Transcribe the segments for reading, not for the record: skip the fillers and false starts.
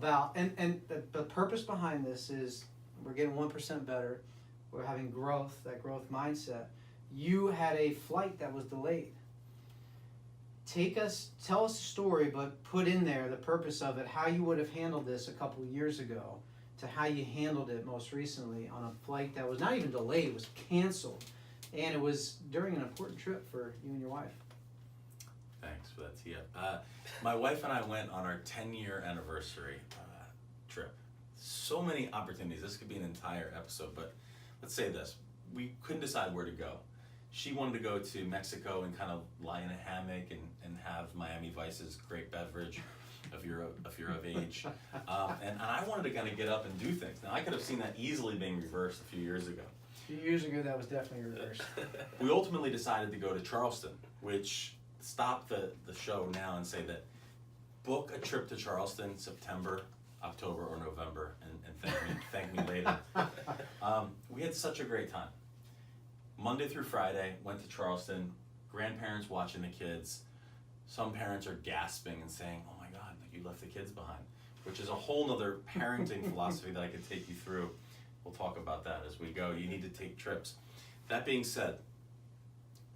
about, and the purpose behind this is we're getting 1% better. We're having growth, that growth mindset. You had a flight that was delayed. Tell us a story, but put in there the purpose of it, how you would have handled this a couple of years ago to how you handled it most recently on a flight that was not even delayed, it was canceled. And it was during an important trip for you and your wife. Thanks for that tee up. My wife and I went on our 10-year anniversary trip. So many opportunities. This could be an entire episode, but let's say this. We couldn't decide where to go. She wanted to go to Mexico and kind of lie in a hammock and have Miami Vice's great beverage if you're of age. And I wanted to kind of get up and do things. Now, I could have seen that easily being reversed a few years ago. A few years ago, that was definitely reversed. We ultimately decided to go to Charleston, which stop the show now and say that book a trip to Charleston September, October, or November, and thank me later. We had such a great time. Monday through Friday, went to Charleston, grandparents watching the kids. Some parents are gasping and saying, oh my God, like you left the kids behind, which is a whole nother parenting philosophy that I could take you through. We'll talk about that as we go. You need to take trips. That being said,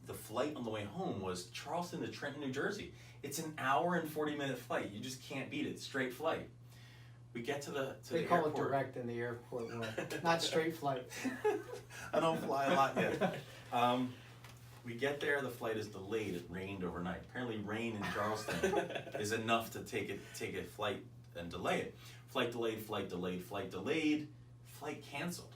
the flight on the way home was Charleston to Trenton, New Jersey. It's an hour and 40-minute flight. You just can't beat it. Straight flight. We get to the airport. They call it direct in the airport world, not straight flight. I don't fly a lot yet. We get there, the flight is delayed. It rained overnight. Apparently rain in Charleston is enough to take a flight and delay it. Flight delayed, flight delayed, flight delayed, flight canceled.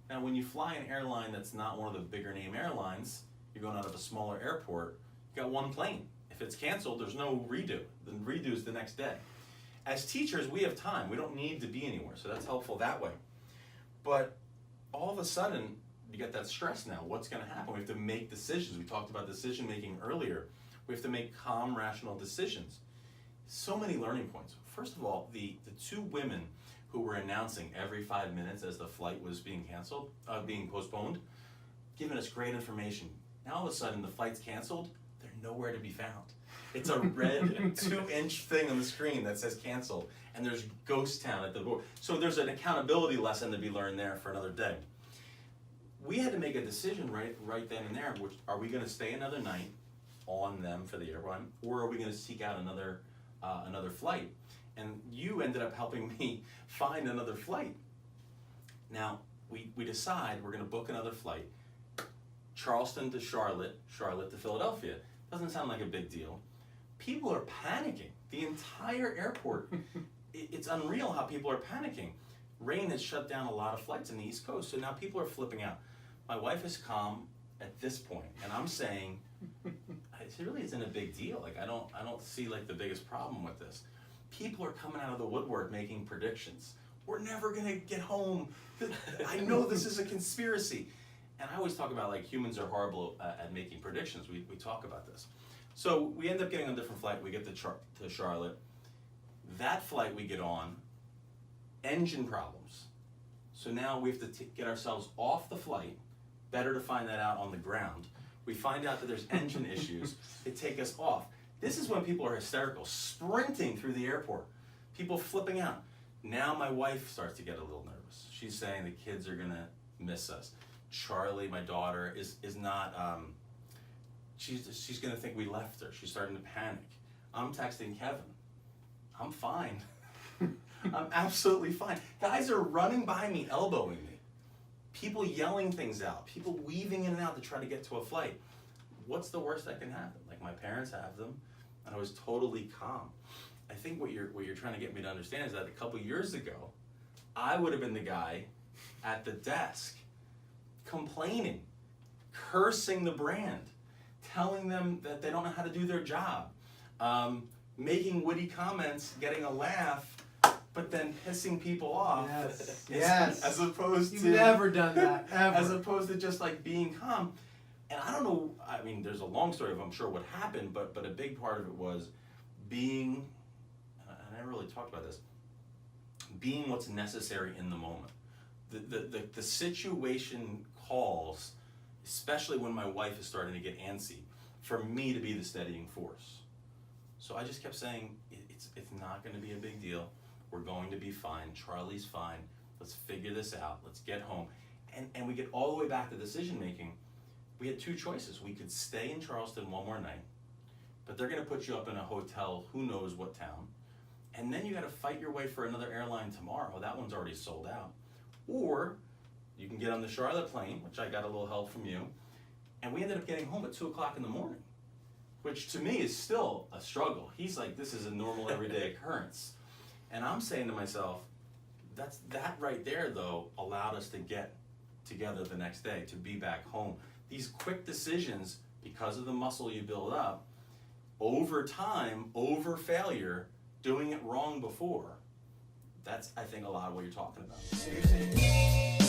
Now when you fly an airline that's not one of the bigger name airlines, you're going out of a smaller airport, you got one plane. If it's canceled, there's no redo. The redo is the next day. As teachers, we have time. We don't need to be anywhere, so that's helpful that way. But all of a sudden, you get that stress now. What's going to happen? We have to make decisions. We talked about decision making earlier. We have to make calm, rational decisions. So many learning points. First of all, the two women who were announcing every 5 minutes as the flight was being canceled, being postponed, giving us great information. Now all of a sudden, the flight's canceled. They're nowhere to be found. It's a red 2-inch thing on the screen that says cancel, and there's ghost town at the door. So there's an accountability lesson to be learned there for another day. We had to make a decision right then and there, which are we going to stay another night on them for the airline, or are we going to seek out another flight? And you ended up helping me find another flight. Now, we decide we're going to book another flight, Charleston to Charlotte, Charlotte to Philadelphia. Doesn't sound like a big deal. People are panicking. The entire airport, it's unreal how people are panicking. Rain has shut down a lot of flights in the East Coast, so now people are flipping out. My wife is calm at this point, and I'm saying, it really isn't a big deal. Like I don't see like the biggest problem with this. People are coming out of the woodwork making predictions. We're never gonna get home. I know this is a conspiracy. And I always talk about like humans are horrible at making predictions. We talk about this. So we end up getting on a different flight. We get to Charlotte. That flight we get on, engine problems. So now we have to get ourselves off the flight. Better to find that out on the ground. We find out that there's engine issues. They take us off. This is when people are hysterical, sprinting through the airport. People flipping out. Now my wife starts to get a little nervous. She's saying the kids are gonna miss us. Charlie, my daughter, is not, she's gonna think we left her. She's starting to panic. I'm texting Kevin. I'm fine. I'm absolutely fine. Guys are running by me, elbowing me. People yelling things out. People weaving in and out to try to get to a flight. What's the worst that can happen? Like my parents have them, and I was totally calm. I think what you're trying to get me to understand is that a couple years ago, I would have been the guy at the desk complaining, cursing the brand, telling them that they don't know how to do their job, making witty comments, getting a laugh, but then pissing people off. Yes. As opposed to... You've never done that, ever. As opposed to just like being calm. And I don't know, I mean, there's a long story of I'm sure what happened, but a big part of it was being, and I never really talked about this, being what's necessary in the moment. The situation calls, especially when my wife is starting to get antsy, for me to be the steadying force. So I just kept saying, it's not going to be a big deal. we're going to be fine, Charlie's fine, let's figure this out, let's get home. And we get all the way back to decision making. We had two choices. We could stay in Charleston one more night, but they're gonna put you up in a hotel, who knows what town, and then you gotta fight your way for another airline tomorrow, that one's already sold out. Or you can get on the Charlotte plane, which I got a little help from you, and we ended up getting home at 2 o'clock in the morning, which to me is still a struggle. He's like, this is a normal everyday occurrence. And I'm saying to myself, that right there though allowed us to get together the next day, to be back home. These quick decisions, because of the muscle you build up, over time, over failure, doing it wrong before, that's I think a lot of what you're talking about.